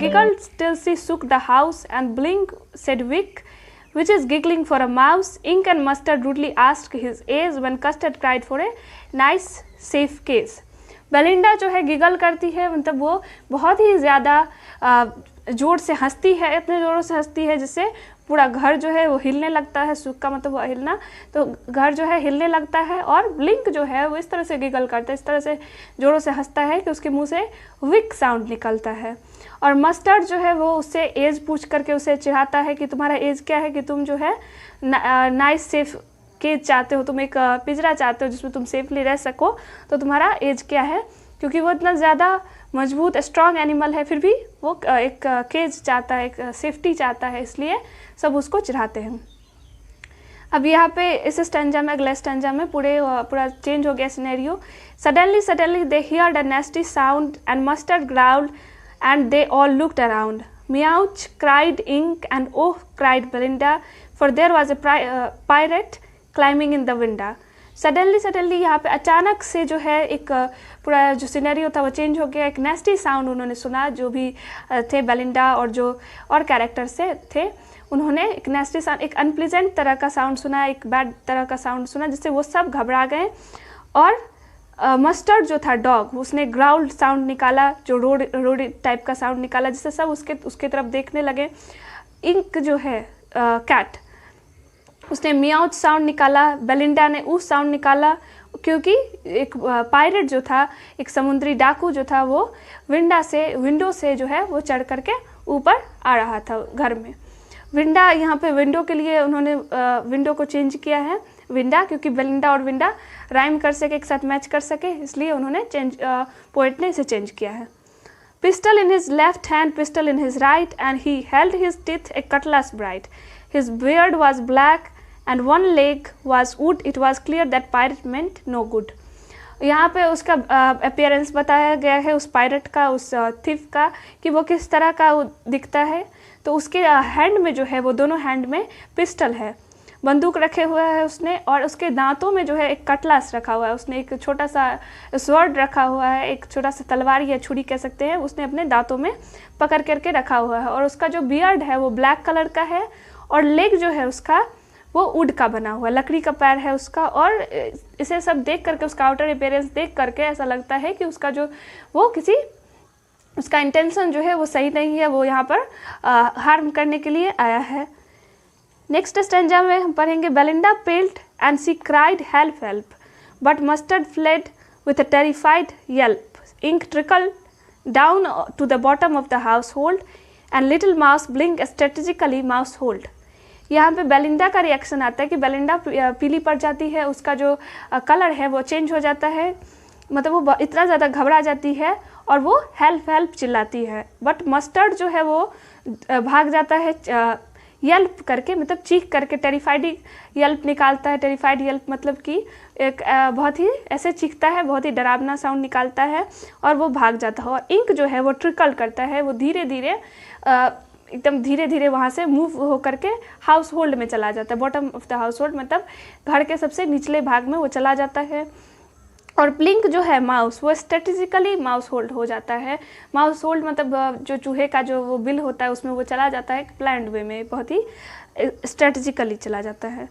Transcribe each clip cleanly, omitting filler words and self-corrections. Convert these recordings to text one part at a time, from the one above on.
giggled till she shook the house, and Blink said, "Wick, which is giggling for a mouse?" Ink and Mustard rudely asked his age, when Custard cried for a nice safe case. Belinda जो है giggle करती है, मतलब वो बहुत ही ज़्यादा ज़ोर से हंसती है, इतने ज़ोरों से हंसती है जिससे पूरा घर जो है वो हिलने लगता है। सुख का मतलब वो हिलना, तो घर जो है हिलने लगता है। और ब्लिंक जो है वो इस तरह से गिगल करता है, इस तरह से ज़ोरों से हंसता है कि उसके मुंह से विक साउंड निकलता है। और मस्टर्ड जो है वो उससे एज पूछ करके उसे चिढ़ाता है कि तुम्हारा एज क्या है, कि तुम जो है नाइस सेफ केज चाहते हो, तुम एक पिंजरा चाहते हो जिसमें तुम सेफली रह सको, तो तुम्हारा एज क्या है। क्योंकि वो इतना ज़्यादा मजबूत स्ट्रॉन्ग एनिमल है, फिर भी वो एक केज चाहता है, एक सेफ्टी चाहता है, इसलिए सब उसको चिढ़ाते हैं। अब यहाँ पे इस स्टैंजा में, अगले स्टैंजा में पूरा चेंज हो गया scenario. Suddenly they heard a nasty sound and Mustard growled and they all looked around. Meowch cried Ink and oh cried Belinda, for there was a pirate climbing in the window. Suddenly यहाँ पे अचानक से जो है एक पूरा जो scenario था वो चेंज हो गया। एक नेस्टी साउंड उन्होंने सुना, जो भी थे बेलिंडा और जो और कैरेक्टर से थे, उन्होंने एक नेस्टी साउंड, एक अनप्लीजेंट तरह का साउंड सुना, एक बैड तरह का साउंड सुना, जिससे वो सब घबरा गए। और मस्टर्ड जो था डॉग, उसने ग्राउल्ड साउंड निकाला, जो रोड टाइप का साउंड निकाला, जिससे सब उसके तरफ देखने लगे। इंक जो है कैट, उसने मियाउच साउंड निकाला। बेलिंडा ने उस साउंड निकाला, क्योंकि एक पायरेट जो था, एक समुद्री डाकू जो था, वो विंडो से जो है वो चढ़ करके ऊपर आ रहा था घर में। विंडा, यहाँ पे विंडो के लिए उन्होंने विंडो को चेंज किया है विंडा, क्योंकि बेलिंडा और विंडा राइम कर सके, एक साथ मैच कर सके, इसलिए उन्होंने पोएट ने इसे चेंज किया है। Pistol in his left hand, pistol in his right, and he held his teeth A Cutlass bright. His beard was black and one leg was wood. It was clear that pirate meant no good. यहाँ पे उसका appearance बताया गया है उस pirate का, उस thief का, कि वो किस तरह का दिखता है। तो उसके हैंड में जो है, वो दोनों हैंड में पिस्टल है, बंदूक रखे हुआ है उसने, और उसके दांतों में जो है एक कटलास रखा हुआ है, उसने एक छोटा सा स्वॉर्ड रखा हुआ है, एक छोटा सा तलवार या छुरी कह सकते हैं, उसने अपने दांतों में पकड़ करके रखा हुआ है। और उसका जो बियर्ड है वो ब्लैक कलर का है, और लेग जो है उसका वो वुड का बना हुआ है, लकड़ी का पैर है उसका। और इसे सब देख करके, उसका आउटर अपीयरेंस देख करके ऐसा लगता है कि उसका जो उसका इंटेंशन जो है वो सही नहीं है, वो यहाँ पर हार्म करने के लिए आया है। नेक्स्ट स्टैंजा में हम पढ़ेंगे, Belinda paled and she cried help help, but Mustard fled with a terrified yelp. Ink trickled down to the bottom of the household and little mouse Blink strategically mouseholed. यहाँ पे Belinda का reaction आता है कि Belinda पीली पड़ जाती है, उसका जो कलर है वो चेंज हो जाता है, मतलब वो इतना ज़्यादा घबरा जाती है और वो हेल्प हेल्प चिल्लाती है। बट मस्टर्ड जो है वो भाग जाता है येल्प करके, मतलब चीख करके, टेरिफाइड येल्प निकालता है। टेरिफाइड येल्प मतलब कि एक बहुत ही ऐसे चीखता है, बहुत ही डरावना साउंड निकालता है और वो भाग जाता है। और इंक जो है वो ट्रिकल करता है, वो धीरे धीरे एकदम धीरे धीरे वहाँ से मूव हो करके हाउस होल्ड में चला जाता है। Bottom of the house hold मतलब घर के सबसे निचले भाग में वो चला जाता है। और ब्लिंक जो है माउस, वो स्ट्रेटेजिकली माउस होल्ड हो जाता है। माउस होल्ड मतलब जो चूहे का जो वो बिल होता है उसमें वो चला जाता है प्लान्ड वे में, बहुत ही स्ट्रेटेजिकली चला जाता है।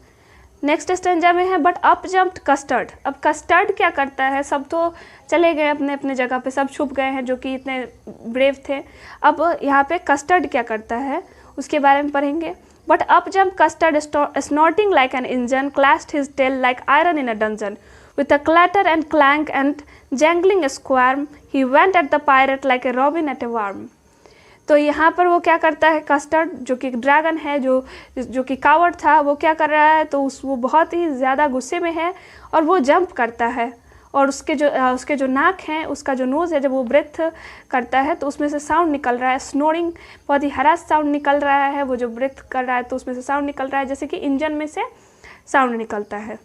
नेक्स्ट स्टेंजा में है, बट अप जम्प्ड कस्टर्ड। अब कस्टर्ड क्या करता है, सब तो चले गए अपने अपने जगह पे, सब छुप गए हैं जो कि इतने ब्रेव थे। अब यहाँ पे कस्टर्ड क्या करता है उसके बारे में पढ़ेंगे। But up jump Custard snorting like an engine, clashed his tail like iron in a dungeon, with a clatter and clank and jangling squirm, he went at the pirate like a robin at a worm. तो यहाँ पर वो क्या करता है, custard जो कि dragon है, जो कि कावर्ड था, वो क्या कर रहा है, तो वो बहुत ही ज़्यादा गुस्से में है और वो जंप करता है। और उसके जो नाक हैं, उसका जो नोज़ है, जब वो ब्रेथ करता है तो उसमें से साउंड निकल रहा है, स्नोरिंग, बहुत ही हरास साउंड निकल रहा है। वो जो ब्रेथ कर रहा है तो उसमें से साउंड निकल रहा है जैसे कि इंजन में से साउंड निकलता है।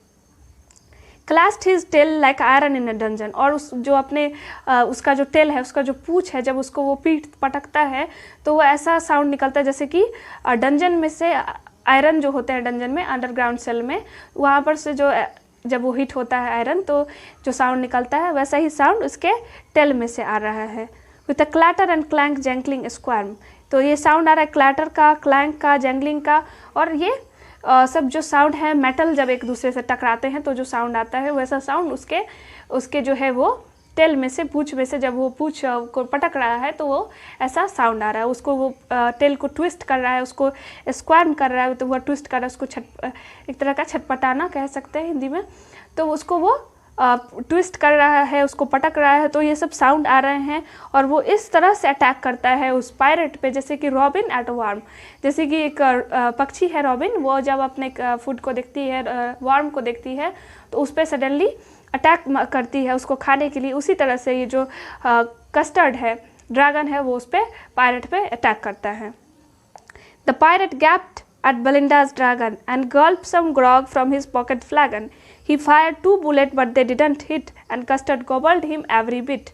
Clashed his tail like iron in a dungeon, और उसका जो टेल है, उसका जो पूँछ है, जब उसको वो पीठ पटकता है तो वो ऐसा साउंड निकलता है जैसे कि डंजन में से आयरन जो होते हैं डंजन में, अंडरग्राउंड सेल में, वहाँ पर से जब वो हिट होता है आयरन तो जो साउंड निकलता है वैसा ही साउंड उसके टेल में से आ रहा है। With a clatter and clank jangling squirm. तो ये साउंड आ रहा है क्लैटर का, क्लैंक का, जैंगलिंग का, और ये सब जो साउंड है मेटल जब एक दूसरे से टकराते हैं तो जो साउंड आता है वैसा साउंड उसके जो है वो टेल में से, पूंछ में से, जब वो पूंछ को पटक रहा है तो वो ऐसा साउंड आ रहा है। उसको वो टेल को ट्विस्ट कर रहा है, उसको स्क्वार्म कर रहा है, तो वो ट्विस्ट कर रहा है, उसको एक तरह का छटपटाना कह सकते हैं हिंदी में। तो उसको वो ट्विस्ट कर रहा है, उसको पटक रहा है, तो ये सब साउंड आ रहे हैं और वो इस तरह से अटैक करता है उस पायरेट पे, जैसे कि रॉबिन एट वार्म। जैसे कि एक पक्षी है रॉबिन, वो जब अपने फूड को देखती है, वार्म को देखती है, तो उस पर सडनली अटैक करती है उसको खाने के लिए। उसी तरह से ये जो कस्टर्ड है, ड्रैगन है, वो उस पर पायरेट पे अटैक करता है। The pirate gapped at Belinda's dragon and gulped some grog from his pocket flagon. He fired 2 bullets but they didn't hit and Custard gobbled him every bit.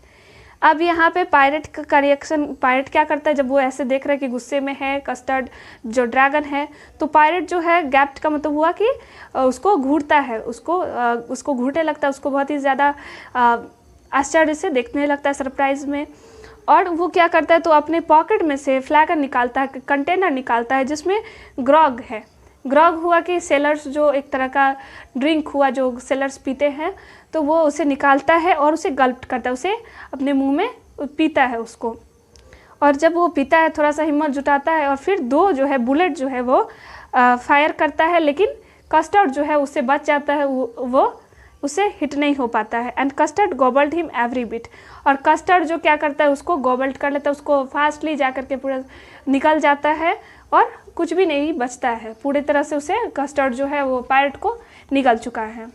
अब यहाँ पे पायरेट का रिएक्शन, पायरेट क्या करता है जब वो ऐसे देख रहा है कि गुस्से में है कस्टर्ड जो ड्रैगन है, तो पायरेट जो है गैप्ड का मतलब हुआ कि उसको घूरता है, उसको घूरने लगता है, उसको बहुत ही ज़्यादा आश्चर्य से देखने लगता है, सरप्राइज में। और वो क्या करता है तो अपने पॉकेट में से फ्लैगन निकालता है, कंटेनर निकालता है जिसमें ग्रॉग है। ग्रॉग हुआ कि सेलर्स, जो एक तरह का ड्रिंक हुआ जो सेलर्स पीते हैं, तो वो उसे निकालता है और उसे गल्प करता है, उसे अपने मुंह में पीता है उसको। और जब वो पीता है थोड़ा सा हिम्मत जुटाता है और फिर 2 जो है बुलेट जो है वो फायर करता है, लेकिन कस्टर्ड जो है उससे बच जाता है, वो उसे हिट नहीं हो पाता है। And custard गॉबल्ड him every bit. और कस्टर्ड जो क्या करता है उसको गॉबल्ड कर लेता है, उसको फास्टली जा करके पूरा निकल जाता है और कुछ भी नहीं बचता है, पूरी तरह से उसे कस्टर्ड जो है वो पायरेट को निकल चुका है।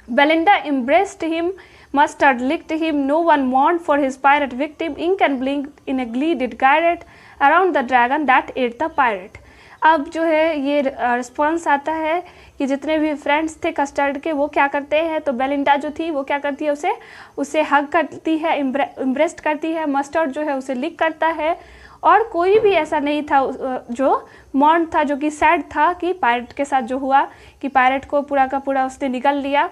Belinda embraced him, Mustard licked him, no one mourned for his pirate victim, ink and blinked in a glee did Garrett around the dragon that ate the pirate. अब जो है ये रिस्पॉन्स आता है कि जितने भी फ्रेंड्स थे कस्टर्ड के वो क्या करते हैं, तो बेलिंडा जो थी वो क्या करती है, उसे हग करती है, इम्ब्रेस्ट करती है, मस्टर्ड जो है उसे लिक करता है। और कोई भी ऐसा नहीं था जो मॉर्न था, जो कि सैड था कि पायरेट के साथ जो हुआ कि पायरेट को पूरा का पूरा उसने निकल लिया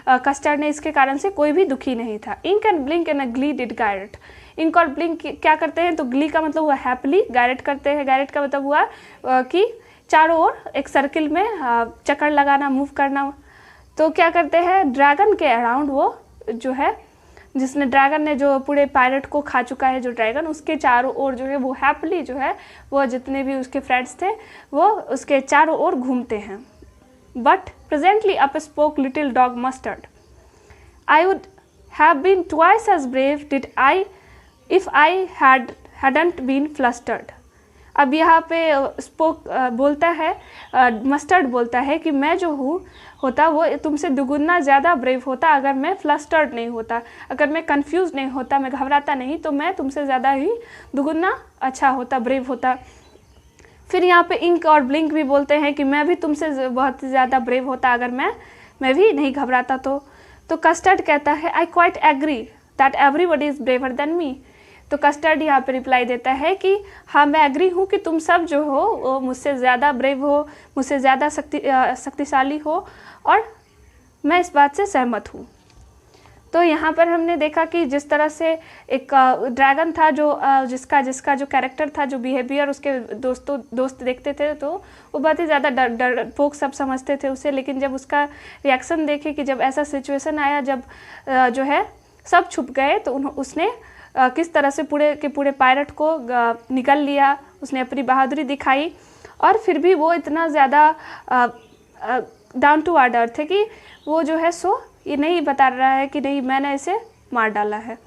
कस्टर्ड ने, इसके कारण से कोई भी दुखी नहीं था। Ink and Blink and a glee did gyrate. Ink और ब्लिंक क्या करते हैं, तो ग्ली का मतलब हुआ हैप्पीली, गैरेट करते हैं, गैरेट का मतलब हुआ कि चारों ओर एक सर्किल में चक्कर लगाना, मूव करना। तो क्या करते हैं, ड्रैगन के अराउंड वो जो है, जिसने ड्रैगन ने जो पूरे पायरेट को खा चुका है जो ड्रैगन, उसके चारों ओर जो है वो हैप्पीली जो है वो जितने भी उसके फ्रेंड्स थे वो उसके चारों ओर घूमते हैं। But presently up spoke little dog Mustard, I would have been twice as brave did I if I hadn't been flustered। अब यहाँ पे स्पोक बोलता है, मस्टर्ड बोलता है कि मैं जो होता वो तुमसे दुगुना ज़्यादा ब्रेव होता अगर मैं फ्लस्टर्ड नहीं होता, अगर मैं कंफ्यूज नहीं होता, मैं घबराता नहीं, तो मैं तुमसे ज़्यादा ही दुगुना अच्छा होता, ब्रेव होता। फिर यहाँ पे इंक और ब्लिंक भी बोलते हैं कि मैं भी तुमसे बहुत ज़्यादा ब्रेव होता अगर मैं भी नहीं घबराता तो कस्टर्ड कहता है I quite agree that everybody is braver than me. तो कस्टर्ड यहाँ पे रिप्लाई देता है कि हाँ मैं एग्री हूँ कि तुम सब जो हो वो मुझसे ज़्यादा ब्रेव हो, मुझसे ज़्यादा शक्तिशाली हो और मैं इस बात से सहमत हूँ। तो यहाँ पर हमने देखा कि जिस तरह से एक ड्रैगन था जो जिसका जो कैरेक्टर था, जो बिहेवियर उसके दोस्त देखते थे तो वो बहुत ही ज़्यादा डरपोक सब समझते थे उसे, लेकिन जब उसका रिएक्शन देखे कि जब ऐसा सिचुएशन आया जब जो है सब छुप गए तो उसने किस तरह से पूरे पायरेट को निकल लिया, उसने अपनी बहादुरी दिखाई। और फिर भी वो इतना ज़्यादा डाउन टू ऑर्डर थे कि वो जो है ये नहीं बता रहा है कि नहीं मैंने इसे मार डाला है।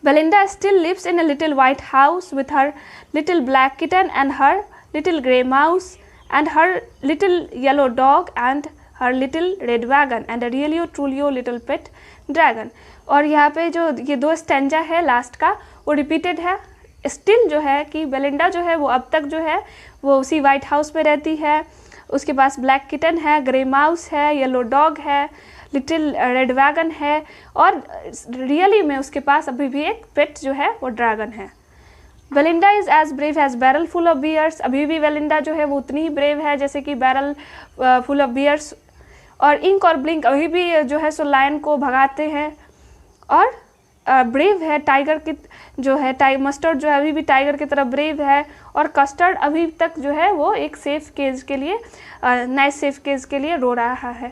Belinda still lives in a little white house with her little black kitten and her little grey mouse and her little yellow dog and her little red wagon and a really truly little pet dragon. और यहाँ पे जो ये 2 stanza है last का वो repeated है। Still जो है कि बेलिंडा जो है वो अब तक जो है वो उसी वाइट हाउस में रहती है, उसके पास ब्लैक किटन है, ग्रे माउस है, येलो डॉग है, लिटिल रेड वैगन है और रियली में उसके पास अभी भी एक पेट जो है वो ड्रैगन है। Belinda is as brave as barrel full of bears. अभी भी बेलिंडा जो है वो उतनी ही ब्रेव है जैसे कि बैरल फुल ऑफ बियर्स। और इंक और ब्लिंक अभी भी जो है लायन को भगाते हैं। और ब्रेव है, टाइगर की जो है मस्टर्ड जो है अभी भी टाइगर की तरह ब्रेव है, और कस्टर्ड अभी तक जो है वो एक सेफ केज के लिए, नाइस सेफ केज के लिए रो रहा है।